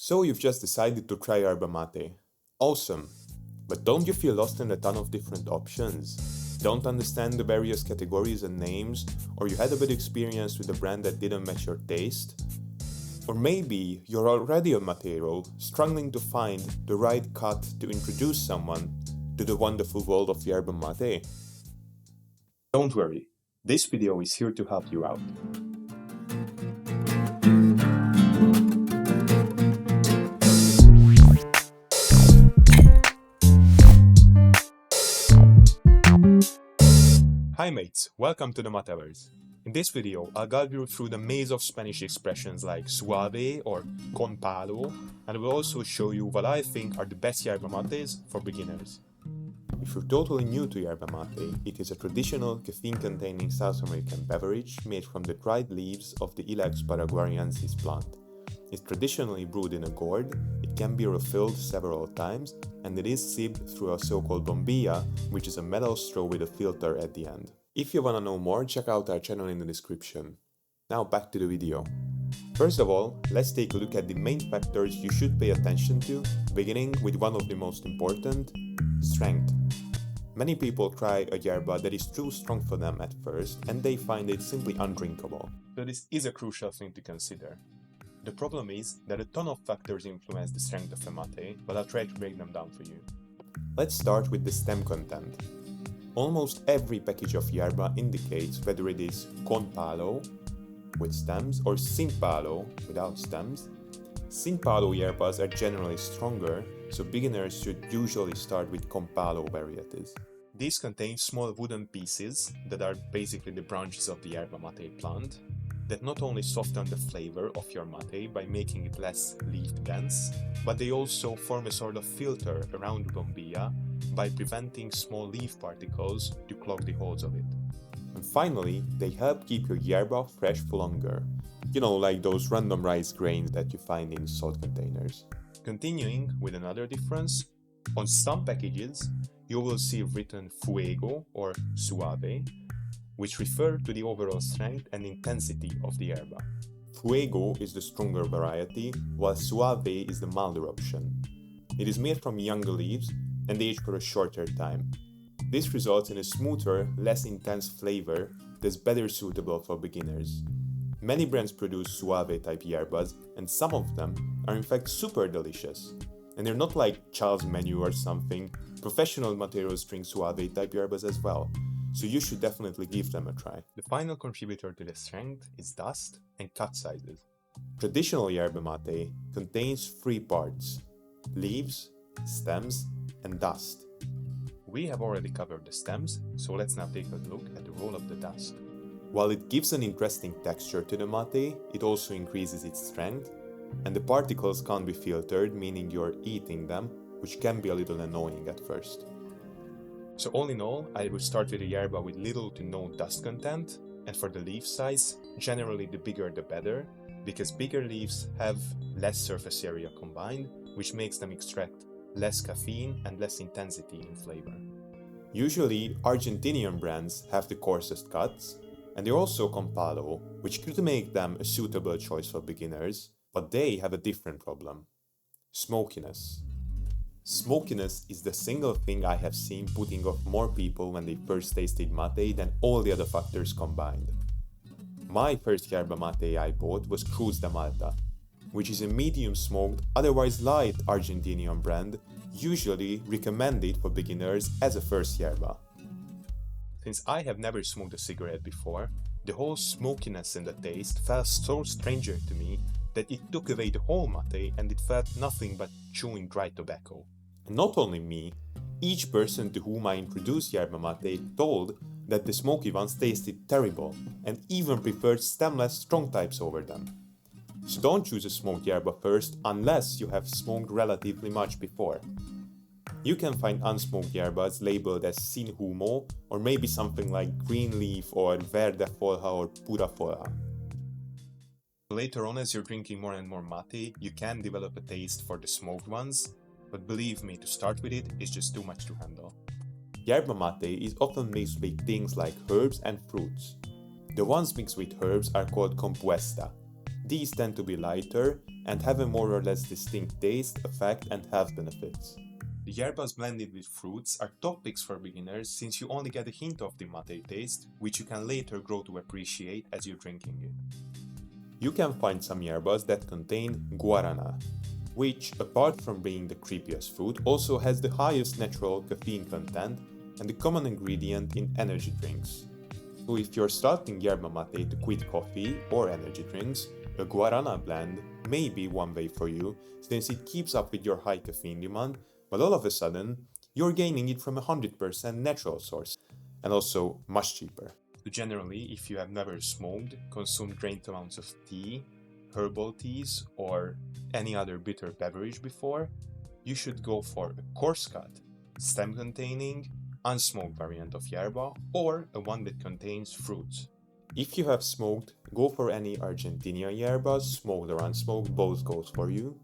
So you've just decided to try yerba mate. Awesome. But don't you feel lost in a ton of different options? Don't understand the various categories and names? Or you had a bad experience with a brand that didn't match your taste? Or maybe you're already a matero, struggling to find the right cut to introduce someone to the wonderful world of yerba mate? Don't worry, this video is here to help you out. Hi mates, welcome to the Mateverse. In this video, I'll guide you through the maze of Spanish expressions like suave or con palo, and I will also show you what I think are the best yerba mates for beginners. If you're totally new to yerba mate, it is a traditional caffeine-containing South American beverage made from the dried leaves of the Ilex paraguayensis plant. It's traditionally brewed in a gourd, it can be refilled several times, and it is sipped through a so-called bombilla, which is a metal straw with a filter at the end. If you wanna know more, check out our channel in the description. Now back to the video. First of all, let's take a look at the main factors you should pay attention to, beginning with one of the most important, strength. Many people try a yerba that is too strong for them at first, and they find it simply undrinkable. So this is a crucial thing to consider. The problem is that a ton of factors influence the strength of a mate, but I'll try to break them down for you. Let's start with the stem content. Almost every package of yerba indicates whether it is con palo, with stems, or sin palo, without stems. Sin palo yerbas are generally stronger, so beginners should usually start with con palo varieties. These contain small wooden pieces that are basically the branches of the yerba mate plant, that not only soften the flavor of your mate by making it less leaf dense, but they also form a sort of filter around the bombilla by preventing small leaf particles to clog the holes of it. And finally, they help keep your yerba fresh for longer. You know, like those random rice grains that you find in salt containers. Continuing with another difference, on some packages you will see written Fuego or suave, which refer to the overall strength and intensity of the yerba. Fuego is the stronger variety, while suave is the milder option. It is made from younger leaves and aged for a shorter time. This results in a smoother, less intense flavor that's better suitable for beginners. Many brands produce suave type yerbas, and some of them are in fact super delicious. And they're not like Charles Menu or something. Professional materos drink suave type yerbas as well, so you should definitely give them a try. The final contributor to the strength is dust and cut sizes. Traditional yerba mate contains three parts: leaves, stems, and dust. We have already covered the stems, so let's now take a look at the role of the dust. While it gives an interesting texture to the mate, it also increases its strength, and the particles can't be filtered, meaning you're eating them, which can be a little annoying at first. So all in all, I would start with a yerba with little to no dust content, and for the leaf size, generally the bigger the better, because bigger leaves have less surface area combined, which makes them extract less caffeine and less intensity in flavor. Usually, Argentinian brands have the coarsest cuts, and they're also con palo, which could make them a suitable choice for beginners, but they have a different problem: smokiness. Smokiness is the single thing I have seen putting off more people when they first tasted mate than all the other factors combined. My first yerba mate I bought was Cruz de Malta, which is a medium smoked, otherwise light Argentinian brand, usually recommended for beginners as a first yerba. Since I have never smoked a cigarette before, the whole smokiness in the taste felt so stranger to me that it took away the whole mate and it felt nothing but chewing dry tobacco. And not only me, each person to whom I introduced yerba mate told that the smoky ones tasted terrible and even preferred stemless strong types over them. So don't choose a smoked yerba first unless you have smoked relatively much before. You can find unsmoked yerbas labeled as sin humo or maybe something like green leaf or verde folha or pura folha. Later on, as you're drinking more and more mate, you can develop a taste for the smoked ones, but believe me, to start with it is just too much to handle. Yerba mate is often mixed with things like herbs and fruits. The ones mixed with herbs are called compuesta, These tend to be lighter and have a more or less distinct taste, effect and health benefits. The yerbas blended with fruits are top picks for beginners since you only get a hint of the mate taste, which you can later grow to appreciate as you're drinking it. You can find some yerbas that contain guarana, which, apart from being the creepiest fruit, also has the highest natural caffeine content and the common ingredient in energy drinks. So if you're starting yerba mate to quit coffee or energy drinks, a guarana blend may be one way for you since it keeps up with your high caffeine demand, but all of a sudden, you're gaining it from a 100% natural source, and also much cheaper. So generally, if you have never smoked, consumed great amounts of tea, herbal teas, or any other bitter beverage before, you should go for a coarse cut, stem-containing, unsmoked variant of yerba, or a one that contains fruits. If you have smoked, go for any Argentinian yerbas, smoked or unsmoked, both goes for you.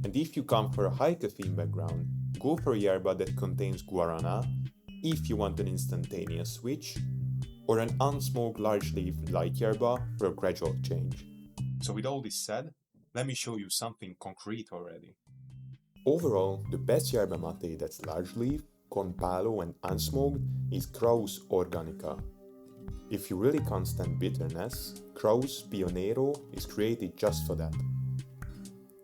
And if you come for a high caffeine background, go for yerba that contains guarana, if you want an instantaneous switch, or an unsmoked large-leaf light yerba for a gradual change. So with all this said, let me show you something concrete already. Overall, the best yerba mate that's large-leaf, con palo and unsmoked is Kraus Organica. If you really can't stand bitterness, Kraus Pionero is created just for that.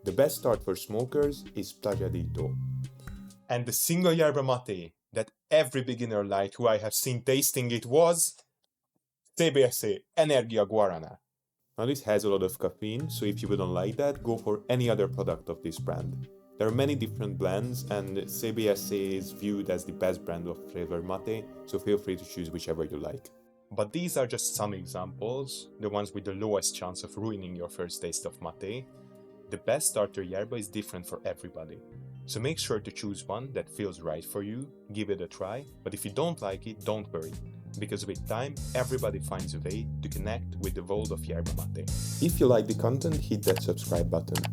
The best start for smokers is Playadito. And the single yerba mate that every beginner liked who I have seen tasting it was CBSA Energia Guarana. Now this has a lot of caffeine, so if you wouldn't like that, go for any other product of this brand. There are many different blends and CBSA is viewed as the best brand of flavored mate, so feel free to choose whichever you like. But these are just some examples, the ones with the lowest chance of ruining your first taste of mate. The best starter yerba is different for everybody, so make sure to choose one that feels right for you, give it a try, but if you don't like it, don't worry, because with time, everybody finds a way to connect with the world of yerba mate. If you like the content, hit that subscribe button.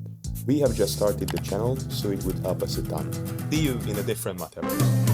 We have just started the channel, so it would help us a ton. See you in a different Mateverse.